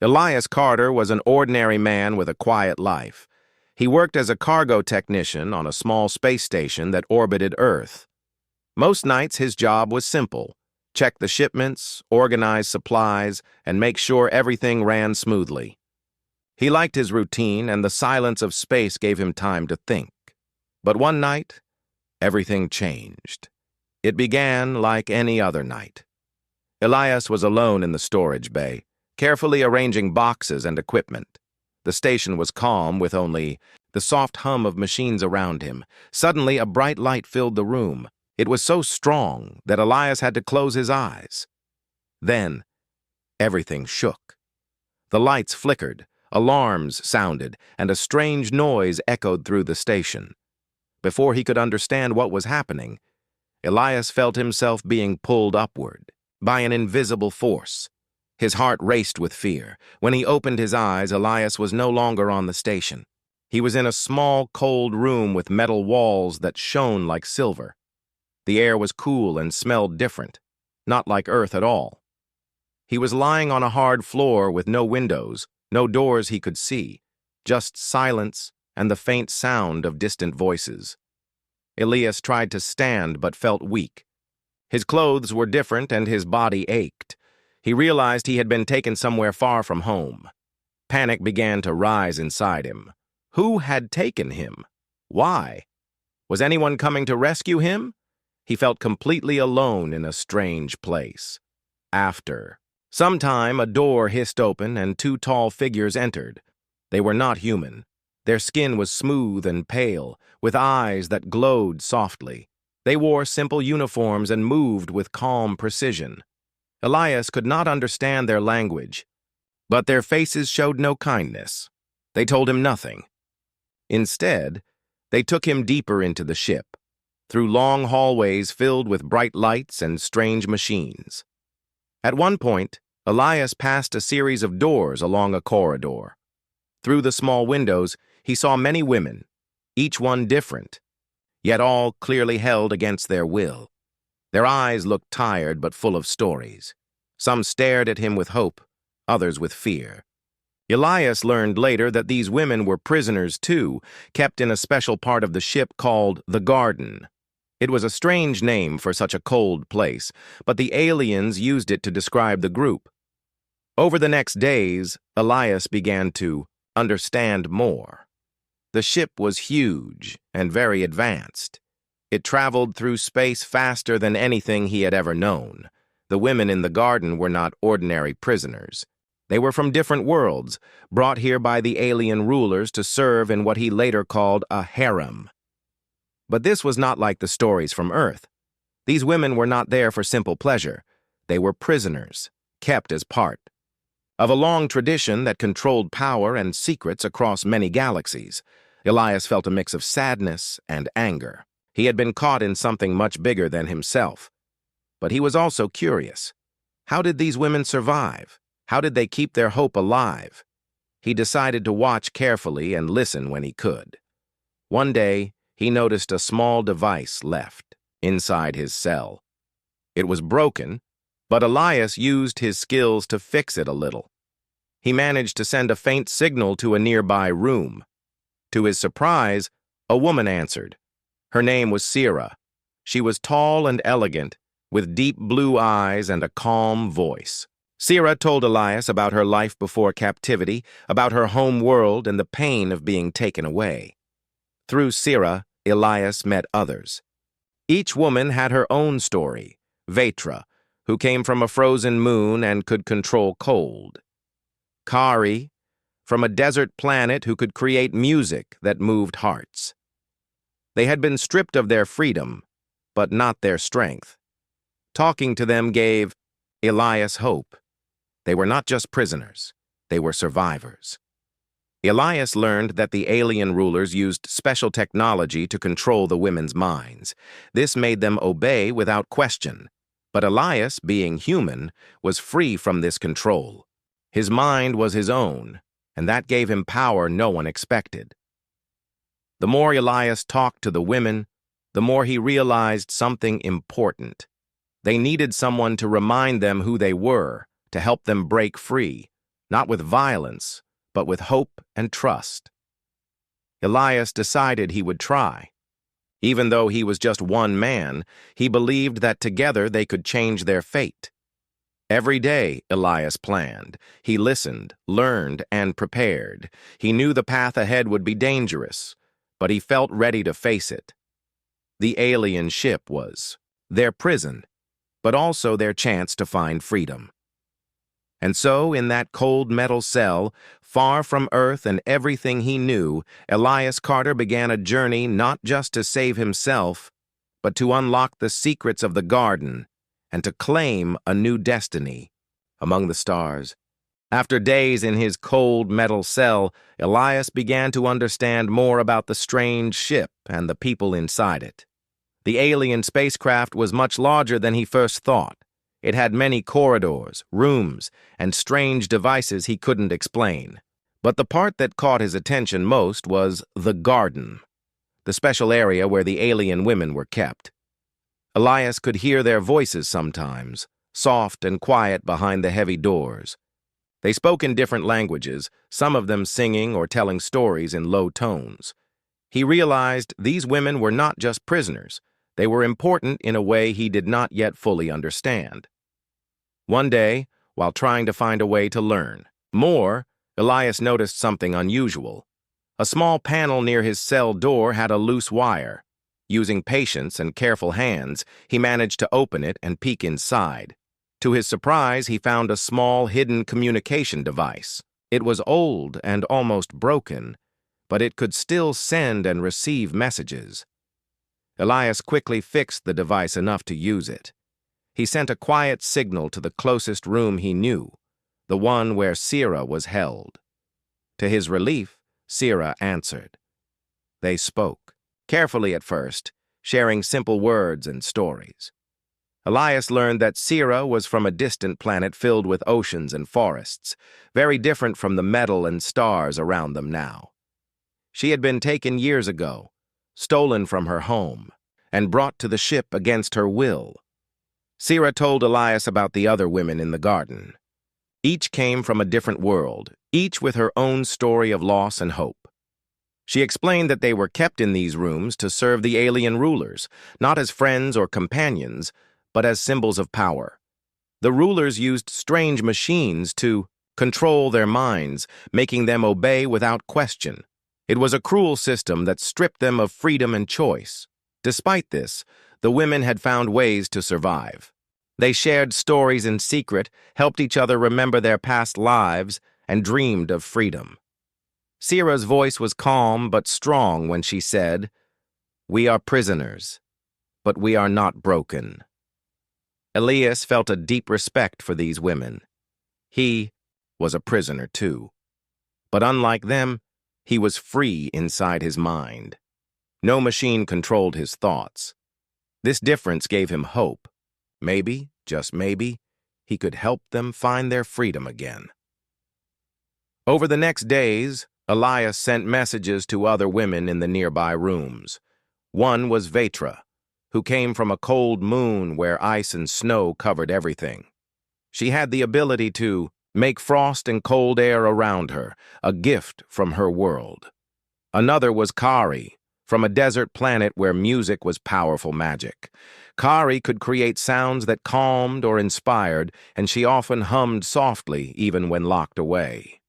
Elias Carter was an ordinary man with a quiet life. He worked as a cargo technician on a small space station that orbited Earth. Most nights his job was simple: check the shipments, organize supplies, and make sure everything ran smoothly. He liked his routine, and the silence of space gave him time to think. But one night, everything changed. It began like any other night. Elias was alone in the storage bay, carefully arranging boxes and equipment. The station was calm, with only the soft hum of machines around him. Suddenly, a bright light filled the room. It was so strong that Elias had to close his eyes. Then, everything shook. The lights flickered, alarms sounded, and a strange noise echoed through the station. Before he could understand what was happening, Elias felt himself being pulled upward by an invisible force. His heart raced with fear. When he opened his eyes, Elias was no longer on the station. He was in a small, cold room with metal walls that shone like silver. The air was cool and smelled different, not like Earth at all. He was lying on a hard floor with no windows, no doors he could see, just silence and the faint sound of distant voices. Elias tried to stand but felt weak. His clothes were different and his body ached. He realized he had been taken somewhere far from home. Panic began to rise inside him. Who had taken him? Why? Was anyone coming to rescue him? He felt completely alone in a strange place. Sometime a door hissed open and two tall figures entered. They were not human. Their skin was smooth and pale, with eyes that glowed softly. They wore simple uniforms and moved with calm precision. Elias could not understand their language, but their faces showed no kindness. They told him nothing. Instead, they took him deeper into the ship, through long hallways filled with bright lights and strange machines. At one point, Elias passed a series of doors along a corridor. Through the small windows, he saw many women, each one different, yet all clearly held against their will. Their eyes looked tired but full of stories. Some stared at him with hope, others with fear. Elias learned later that these women were prisoners too, kept in a special part of the ship called the Garden. It was a strange name for such a cold place, but the aliens used it to describe the group. Over the next days, Elias began to understand more. The ship was huge and very advanced. It traveled through space faster than anything he had ever known. The women in the garden were not ordinary prisoners. They were from different worlds, brought here by the alien rulers to serve in what he later called a harem. But this was not like the stories from Earth. These women were not there for simple pleasure. They were prisoners, kept as part of a long tradition that controlled power and secrets across many galaxies. Elias felt a mix of sadness and anger. He had been caught in something much bigger than himself. But he was also curious. How did these women survive? How did they keep their hope alive? He decided to watch carefully and listen when he could. One day, he noticed a small device left inside his cell. It was broken, but Elias used his skills to fix it a little. He managed to send a faint signal to a nearby room. To his surprise, a woman answered. Her name was Sira. She was tall and elegant, with deep blue eyes and a calm voice. Sira told Elias about her life before captivity, about her home world and the pain of being taken away. Through Sira, Elias met others. Each woman had her own story. Vetra, who came from a frozen moon and could control cold. Kari, from a desert planet who could create music that moved hearts. They had been stripped of their freedom, but not their strength. Talking to them gave Elias hope. They were not just prisoners, they were survivors. Elias learned that the alien rulers used special technology to control the women's minds. This made them obey without question. But Elias, being human, was free from this control. His mind was his own, and that gave him power no one expected. The more Elias talked to the women, the more he realized something important. They needed someone to remind them who they were, to help them break free, not with violence, but with hope and trust. Elias decided he would try. Even though he was just one man, he believed that together they could change their fate. Every day, Elias planned. He listened, learned, and prepared. He knew the path ahead would be dangerous, but he felt ready to face it. The alien ship was their prison, but also their chance to find freedom. And so, in that cold metal cell, far from Earth and everything he knew, Elias Carter began a journey not just to save himself, but to unlock the secrets of the garden and to claim a new destiny among the stars. After days in his cold metal cell, Elias began to understand more about the strange ship and the people inside it. The alien spacecraft was much larger than he first thought. It had many corridors, rooms, and strange devices he couldn't explain. But the part that caught his attention most was the garden, the special area where the alien women were kept. Elias could hear their voices sometimes, soft and quiet behind the heavy doors. They spoke in different languages, some of them singing or telling stories in low tones. He realized these women were not just prisoners. They were important in a way he did not yet fully understand. One day, while trying to find a way to learn more, Elias noticed something unusual. A small panel near his cell door had a loose wire. Using patience and careful hands, he managed to open it and peek inside. To his surprise, he found a small, hidden communication device. It was old and almost broken, but it could still send and receive messages. Elias quickly fixed the device enough to use it. He sent a quiet signal to the closest room he knew, the one where Sira was held. To his relief, Sira answered. They spoke, carefully at first, sharing simple words and stories. Elias learned that Sira was from a distant planet filled with oceans and forests, very different from the metal and stars around them now. She had been taken years ago, stolen from her home, and brought to the ship against her will. Sira told Elias about the other women in the garden. Each came from a different world, each with her own story of loss and hope. She explained that they were kept in these rooms to serve the alien rulers, not as friends or companions, but as symbols of power. The rulers used strange machines to control their minds, making them obey without question. It was a cruel system that stripped them of freedom and choice. Despite this, the women had found ways to survive. They shared stories in secret, helped each other remember their past lives, and dreamed of freedom. Sira's voice was calm but strong when she said, "We are prisoners, but we are not broken." Elias felt a deep respect for these women. He was a prisoner too. But unlike them, he was free inside his mind. No machine controlled his thoughts. This difference gave him hope. Maybe, just maybe, he could help them find their freedom again. Over the next days, Elias sent messages to other women in the nearby rooms. One was Vetra, who came from a cold moon where ice and snow covered everything. She had the ability to make frost and cold air around her, a gift from her world. Another was Kari, from a desert planet where music was powerful magic. Kari could create sounds that calmed or inspired, and she often hummed softly even when locked away.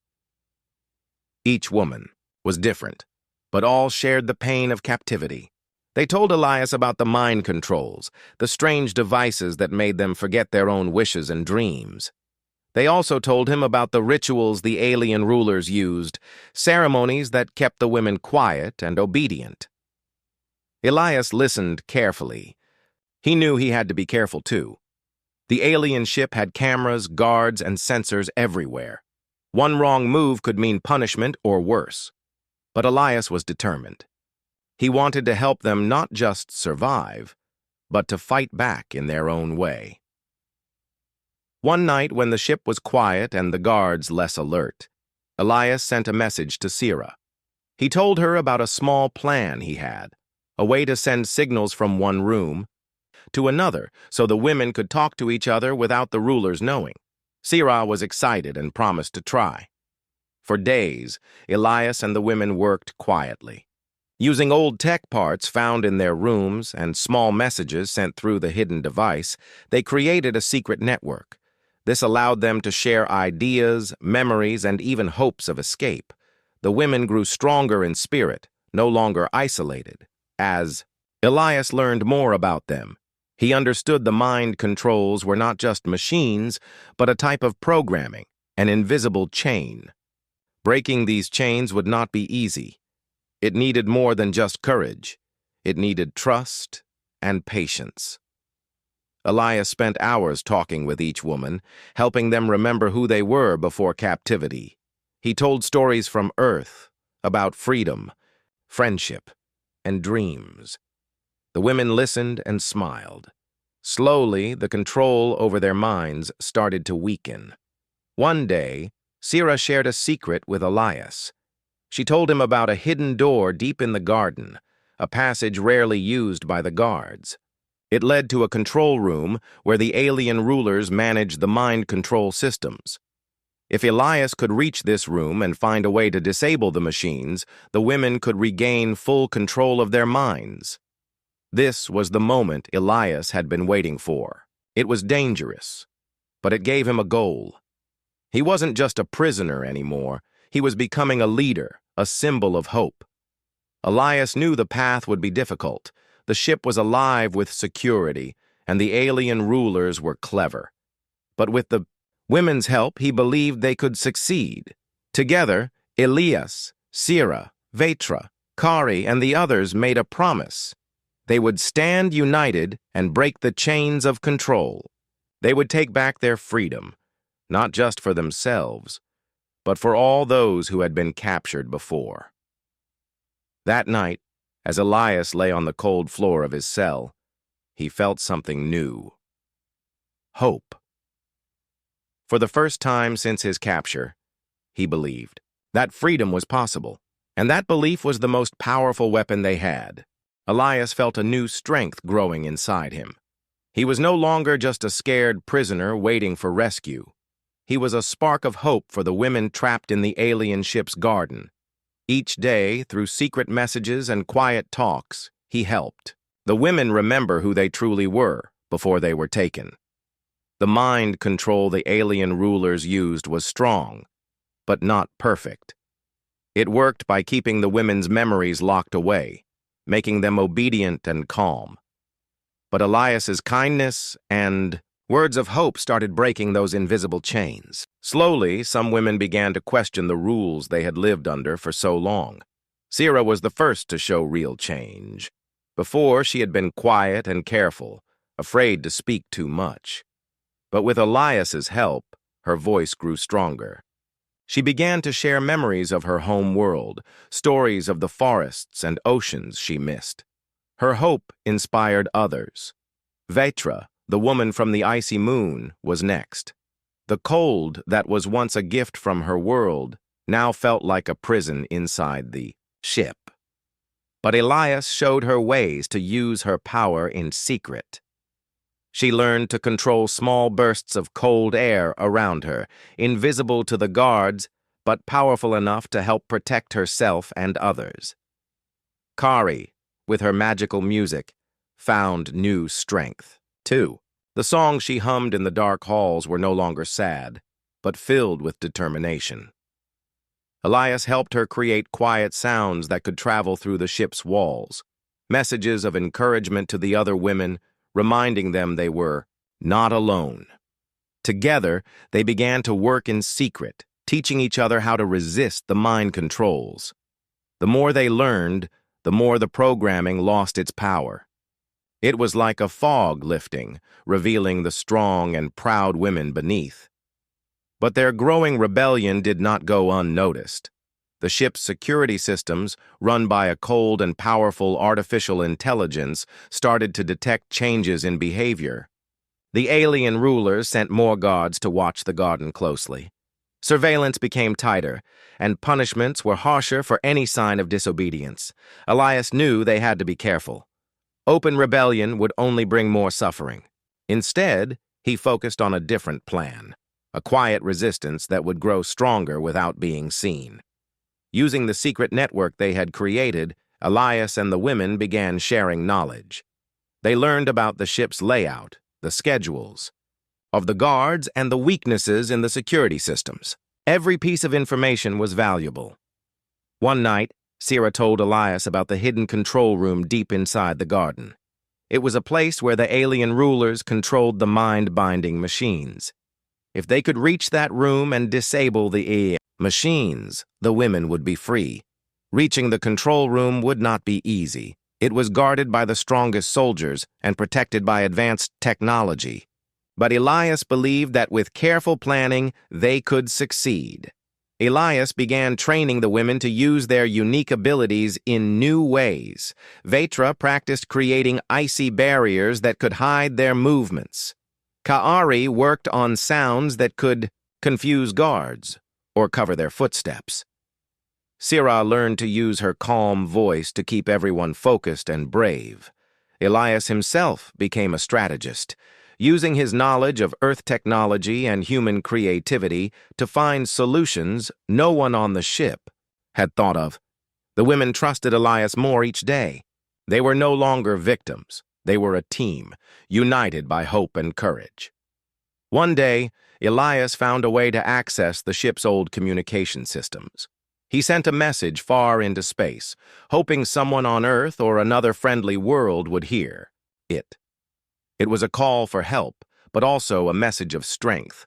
Each woman was different, but all shared the pain of captivity. They told Elias about the mind controls, the strange devices that made them forget their own wishes and dreams. They also told him about the rituals the alien rulers used, ceremonies that kept the women quiet and obedient. Elias listened carefully. He knew he had to be careful too. The alien ship had cameras, guards, and sensors everywhere. One wrong move could mean punishment or worse. But Elias was determined. He wanted to help them not just survive, but to fight back in their own way. One night when the ship was quiet and the guards less alert, Elias sent a message to Sira. He told her about a small plan he had, a way to send signals from one room to another so the women could talk to each other without the rulers knowing. Sirah was excited and promised to try. For days, Elias and the women worked quietly. Using old tech parts found in their rooms and small messages sent through the hidden device, they created a secret network. This allowed them to share ideas, memories, and even hopes of escape. The women grew stronger in spirit, no longer isolated. As Elias learned more about them, he understood the mind controls were not just machines, but a type of programming, an invisible chain. Breaking these chains would not be easy. It needed more than just courage. It needed trust and patience. Elias spent hours talking with each woman, helping them remember who they were before captivity. He told stories from Earth about freedom, friendship, and dreams. The women listened and smiled. Slowly, the control over their minds started to weaken. One day, Sirah shared a secret with Elias. She told him about a hidden door deep in the garden, a passage rarely used by the guards. It led to a control room where the alien rulers managed the mind control systems. If Elias could reach this room and find a way to disable the machines, the women could regain full control of their minds. This was the moment Elias had been waiting for. It was dangerous, but it gave him a goal. He wasn't just a prisoner anymore. He was becoming a leader, a symbol of hope. Elias knew the path would be difficult. The ship was alive with security, and the alien rulers were clever. But with the women's help, he believed they could succeed. Together, Elias, Sirah, Vetra, Kari, and the others made a promise. They would stand united and break the chains of control. They would take back their freedom, not just for themselves, but for all those who had been captured before. That night, as Elias lay on the cold floor of his cell, he felt something new. Hope. For the first time since his capture, he believed that freedom was possible, and that belief was the most powerful weapon they had. Elias felt a new strength growing inside him. He was no longer just a scared prisoner waiting for rescue. He was a spark of hope for the women trapped in the alien ship's garden. Each day, through secret messages and quiet talks, he helped. The women remember who they truly were before they were taken. The mind control the alien rulers used was strong, but not perfect. It worked by keeping the women's memories locked away, making them obedient and calm. But Elias's kindness and words of hope started breaking those invisible chains. Slowly, some women began to question the rules they had lived under for so long. Sirah was the first to show real change. Before, she had been quiet and careful, afraid to speak too much. But with Elias's help, her voice grew stronger. She began to share memories of her home world, stories of the forests and oceans she missed. Her hope inspired others. Vetra, the woman from the icy moon, was next. The cold that was once a gift from her world now felt like a prison inside the ship. But Elias showed her ways to use her power in secret. She learned to control small bursts of cold air around her, invisible to the guards, but powerful enough to help protect herself and others. Kari, with her magical music, found new strength, too. The songs she hummed in the dark halls were no longer sad, but filled with determination. Elias helped her create quiet sounds that could travel through the ship's walls, messages of encouragement to the other women, reminding them they were not alone. Together, they began to work in secret, teaching each other how to resist the mind controls. The more they learned, the more the programming lost its power. It was like a fog lifting, revealing the strong and proud women beneath. But their growing rebellion did not go unnoticed. The ship's security systems, run by a cold and powerful artificial intelligence, started to detect changes in behavior. The alien rulers sent more guards to watch the garden closely. Surveillance became tighter, and punishments were harsher for any sign of disobedience. Elias knew they had to be careful. Open rebellion would only bring more suffering. Instead, he focused on a different plan. a quiet resistance that would grow stronger without being seen. Using the secret network they had created, Elias and the women began sharing knowledge. They learned about the ship's layout, the schedules, of the guards, and the weaknesses in the security systems. Every piece of information was valuable. One night, Sierra told Elias about the hidden control room deep inside the garden. It was a place where the alien rulers controlled the mind-binding machines. If they could reach that room and disable the machines, the women would be free. Reaching the control room would not be easy. It was guarded by the strongest soldiers and protected by advanced technology. But Elias believed that with careful planning, they could succeed. Elias began training the women to use their unique abilities in new ways. Vetra practiced creating icy barriers that could hide their movements. Ka'ari worked on sounds that could confuse guards or cover their footsteps. Syrah learned to use her calm voice to keep everyone focused and brave. Elias himself became a strategist, using his knowledge of Earth technology and human creativity to find solutions no one on the ship had thought of. The women trusted Elias more each day. They were no longer victims. They were a team, united by hope and courage. One day, Elias found a way to access the ship's old communication systems. He sent a message far into space, hoping someone on Earth or another friendly world would hear it. It was a call for help, but also a message of strength.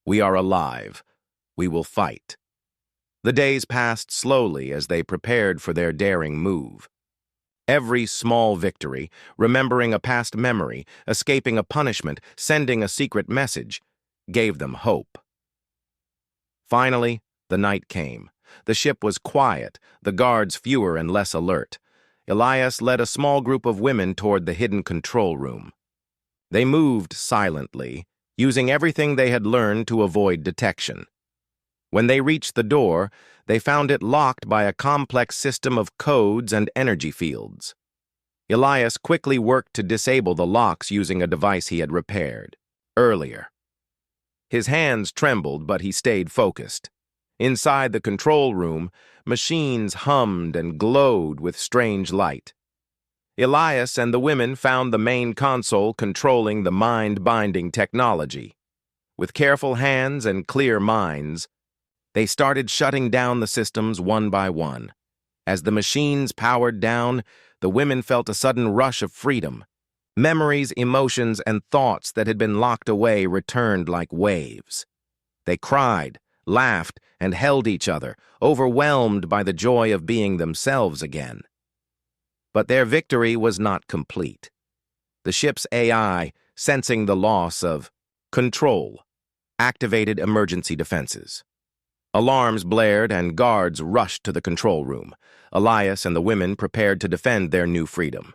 We are alive. We will fight. The days passed slowly as they prepared for their daring move. Every small victory, remembering a past memory, escaping a punishment, sending a secret message, gave them hope. Finally, the night came. The ship was quiet, the guards fewer and less alert. Elias led a small group of women toward the hidden control room. They moved silently, using everything they had learned to avoid detection. When they reached the door, they found it locked by a complex system of codes and energy fields. Elias quickly worked to disable the locks using a device he had repaired earlier. His hands trembled, but he stayed focused. Inside the control room, machines hummed and glowed with strange light. Elias and the women found the main console controlling the mind-binding technology. With careful hands and clear minds, they started shutting down the systems one by one. As the machines powered down, the women felt a sudden rush of freedom. Memories, emotions, and thoughts that had been locked away returned like waves. They cried, laughed, and held each other, overwhelmed by the joy of being themselves again. But their victory was not complete. The ship's AI, sensing the loss of control, activated emergency defenses. Alarms blared and guards rushed to the control room. Elias and the women prepared to defend their new freedom.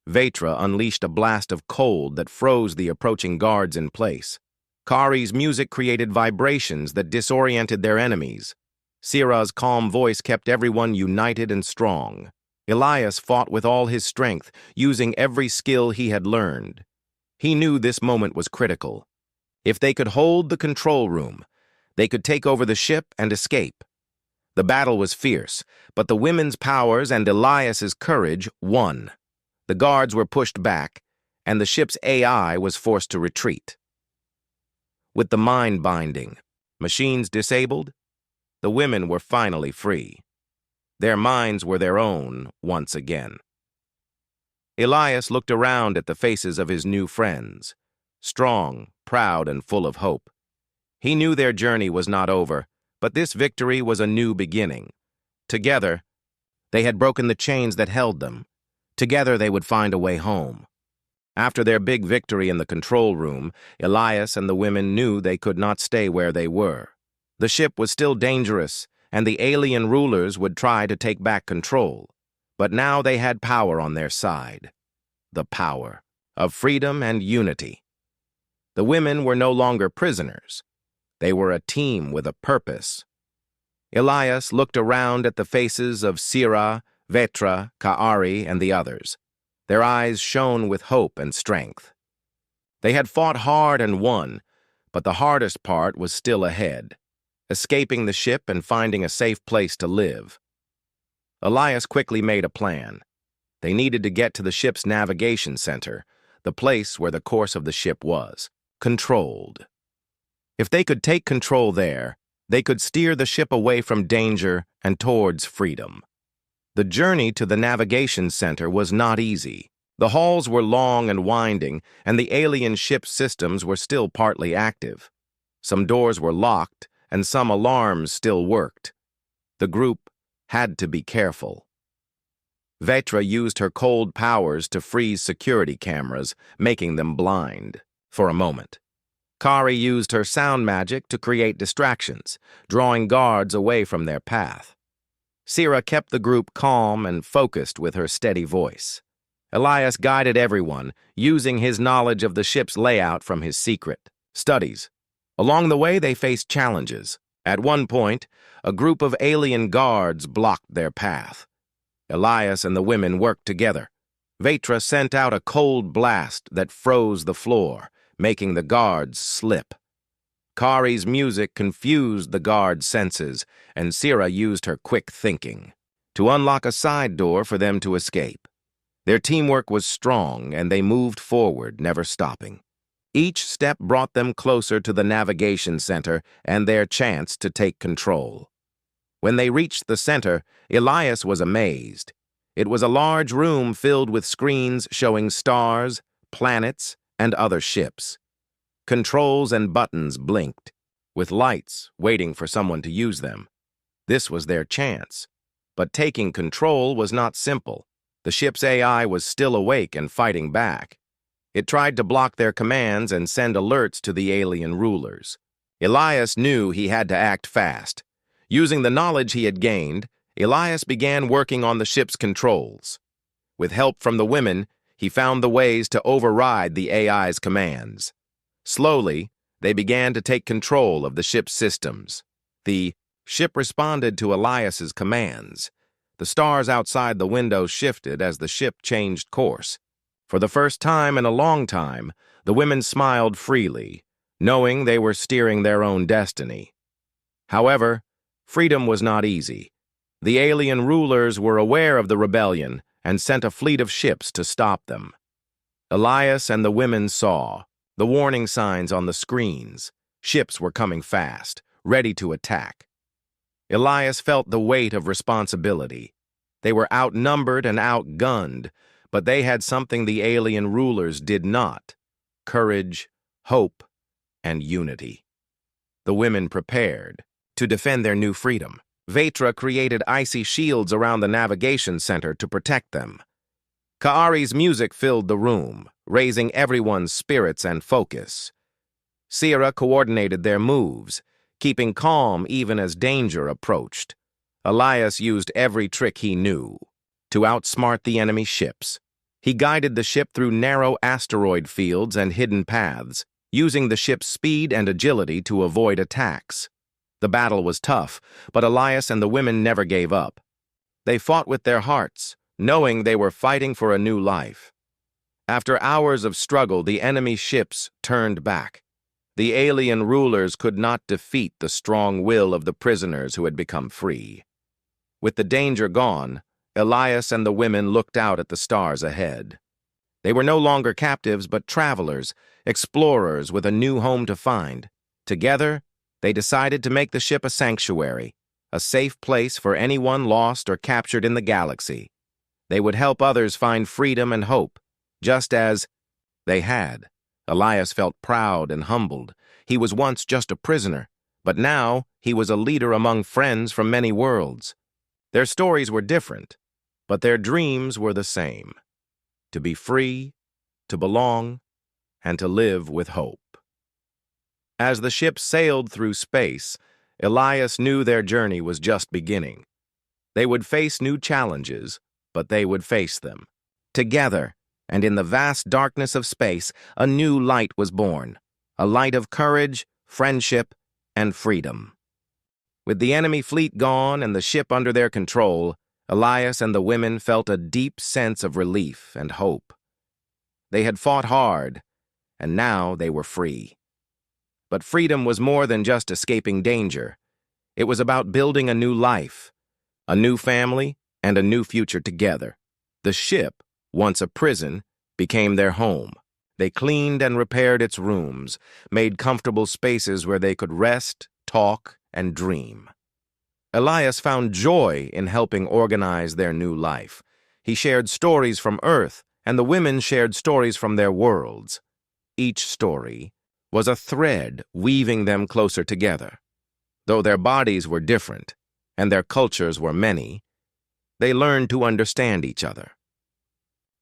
Vetra unleashed a blast of cold that froze the approaching guards in place. Kari's music created vibrations that disoriented their enemies. Syrah's calm voice kept everyone united and strong. Elias fought with all his strength, using every skill he had learned. He knew this moment was critical. If they could hold the control room, they could take over the ship and escape. The battle was fierce, but the women's powers and Elias's courage won. The guards were pushed back, and the ship's AI was forced to retreat. With the mind-binding machines disabled, the women were finally free. Their minds were their own once again. Elias looked around at the faces of his new friends, strong, proud, and full of hope. He knew their journey was not over, but this victory was a new beginning. Together, they had broken the chains that held them. Together, they would find a way home. After their big victory in the control room, Elias and the women knew they could not stay where they were. The ship was still dangerous, and the alien rulers would try to take back control. But now they had power on their side. The power of freedom and unity. The women were no longer prisoners. They were a team with a purpose. Elias looked around at the faces of Syrah, Vetra, Ka'ari, and the others. Their eyes shone with hope and strength. They had fought hard and won, But the hardest part was still ahead, escaping the ship and finding a safe place to live. Elias quickly made a plan. They needed to get to the ship's navigation center, the place where the course of the ship was, controlled. If they could take control there, they could steer the ship away from danger and towards freedom. The journey to the navigation center was not easy. The halls were long and winding, and the alien ship's systems were still partly active. Some doors were locked, and some alarms still worked. The group had to be careful. Vetra used her cold powers to freeze security cameras, making them blind for a moment. Kari used her sound magic to create distractions, drawing guards away from their path. Sira kept the group calm and focused with her steady voice. Elias guided everyone, using his knowledge of the ship's layout from his secret studies. Along the way, they faced challenges. At one point, a group of alien guards blocked their path. Elias and the women worked together. Vetra sent out a cold blast that froze the floor, making the guards slip. Kari's music confused the guards' senses, and Sira used her quick thinking to unlock a side door for them to escape. Their teamwork was strong, and they moved forward, never stopping. Each step brought them closer to the navigation center and their chance to take control. When they reached the center, Elias was amazed. It was a large room filled with screens showing stars, planets, and other ships. Controls and buttons blinked, with lights waiting for someone to use them. This was their chance. But taking control was not simple. The ship's AI was still awake and fighting back. It tried to block their commands and send alerts to the alien rulers. Elias knew he had to act fast. Using the knowledge he had gained, Elias began working on the ship's controls. With help from the women, he found the ways to override the AI's commands. Slowly, they began to take control of the ship's systems. The ship responded to Elias's commands. The stars outside the window shifted as the ship changed course. For the first time in a long time, the women smiled freely, knowing they were steering their own destiny. However, freedom was not easy. The alien rulers were aware of the rebellion and sent a fleet of ships to stop them. Elias and the women saw the warning signs on the screens. Ships were coming fast, ready to attack. Elias felt the weight of responsibility. They were outnumbered and outgunned, but they had something the alien rulers did not: courage, hope, and unity. The women prepared to defend their new freedom. Vetra created icy shields around the navigation center to protect them. Kaari's music filled the room, raising everyone's spirits and focus. Sira coordinated their moves, keeping calm even as danger approached. Elias used every trick he knew to outsmart the enemy ships. He guided the ship through narrow asteroid fields and hidden paths, using the ship's speed and agility to avoid attacks. The battle was tough, but Elias and the women never gave up. They fought with their hearts, knowing they were fighting for a new life. After hours of struggle, the enemy ships turned back. The alien rulers could not defeat the strong will of the prisoners who had become free. With the danger gone, Elias and the women looked out at the stars ahead. They were no longer captives, but travelers, explorers with a new home to find. Together, they decided to make the ship a sanctuary, a safe place for anyone lost or captured in the galaxy. They would help others find freedom and hope, just as they had. Elias felt proud and humbled. He was once just a prisoner, but now he was a leader among friends from many worlds. Their stories were different, but their dreams were the same: to be free, to belong, and to live with hope. As the ship sailed through space, Elias knew their journey was just beginning. They would face new challenges, but they would face them. Together, and in the vast darkness of space, a new light was born, a light of courage, friendship, and freedom. With the enemy fleet gone and the ship under their control, Elias and the women felt a deep sense of relief and hope. They had fought hard, and now they were free. But freedom was more than just escaping danger. It was about building a new life, a new family, and a new future together. The ship, once a prison, became their home. They cleaned and repaired its rooms, made comfortable spaces where they could rest, talk, and dream. Elias found joy in helping organize their new life. He shared stories from Earth, and the women shared stories from their worlds. Each story was a thread weaving them closer together. Though their bodies were different, and their cultures were many, they learned to understand each other.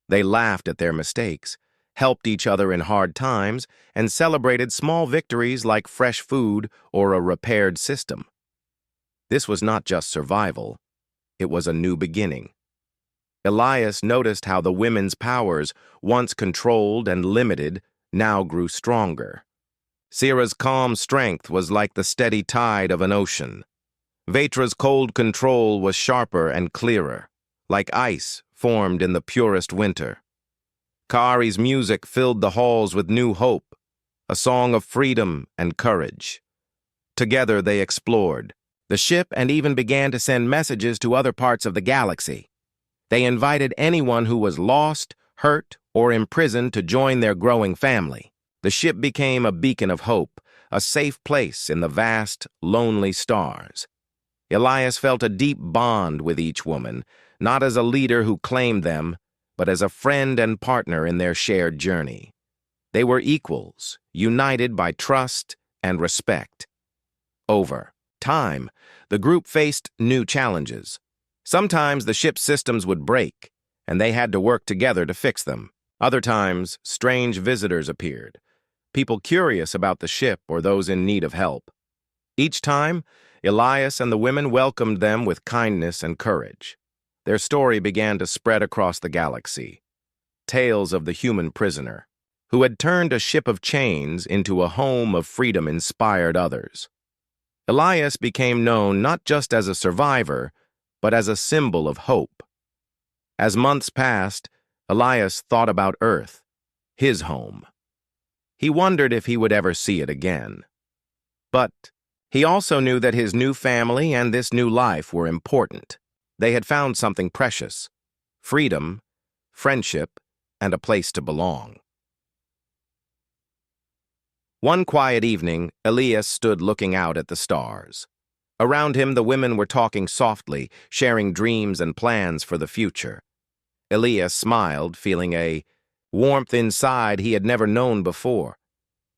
They laughed at their mistakes, helped each other in hard times, and celebrated small victories like fresh food or a repaired system. This was not just survival, it was a new beginning. Elias noticed how the women's powers, once controlled and limited, now grew stronger. Sira's calm strength was like the steady tide of an ocean. Vetra's cold control was sharper and clearer, like ice formed in the purest winter. Kari's music filled the halls with new hope, a song of freedom and courage. Together they explored the ship and even began to send messages to other parts of the galaxy. They invited anyone who was lost, hurt, or imprisoned to join their growing family. The ship became a beacon of hope, a safe place in the vast, lonely stars. Elias felt a deep bond with each woman, not as a leader who claimed them, but as a friend and partner in their shared journey. They were equals, united by trust and respect. Over time, the group faced new challenges. Sometimes the ship's systems would break, and they had to work together to fix them. Other times, strange visitors appeared, people curious about the ship or those in need of help. Each time, Elias and the women welcomed them with kindness and courage. Their story began to spread across the galaxy. Tales of the human prisoner, who had turned a ship of chains into a home of freedom, inspired others. Elias became known not just as a survivor, but as a symbol of hope. As months passed, Elias thought about Earth, his home. He wondered if he would ever see it again. But he also knew that his new family and this new life were important. They had found something precious: freedom, friendship, and a place to belong. One quiet evening, Elias stood looking out at the stars. Around him, the women were talking softly, sharing dreams and plans for the future. Elias smiled, feeling a warmth inside he had never known before.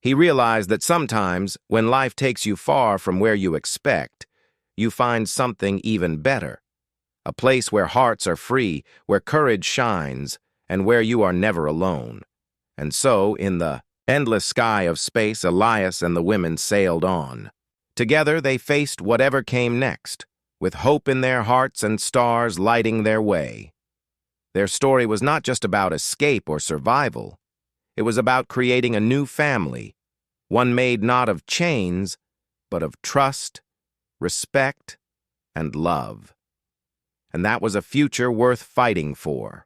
He realized that sometimes, when life takes you far from where you expect, you find something even better. A place where hearts are free, where courage shines, and where you are never alone. And so, in the endless sky of space, Elias and the women sailed on. Together they faced whatever came next, with hope in their hearts and stars lighting their way. Their story was not just about escape or survival. It was about creating a new family, one made not of chains, but of trust, respect, and love. And that was a future worth fighting for.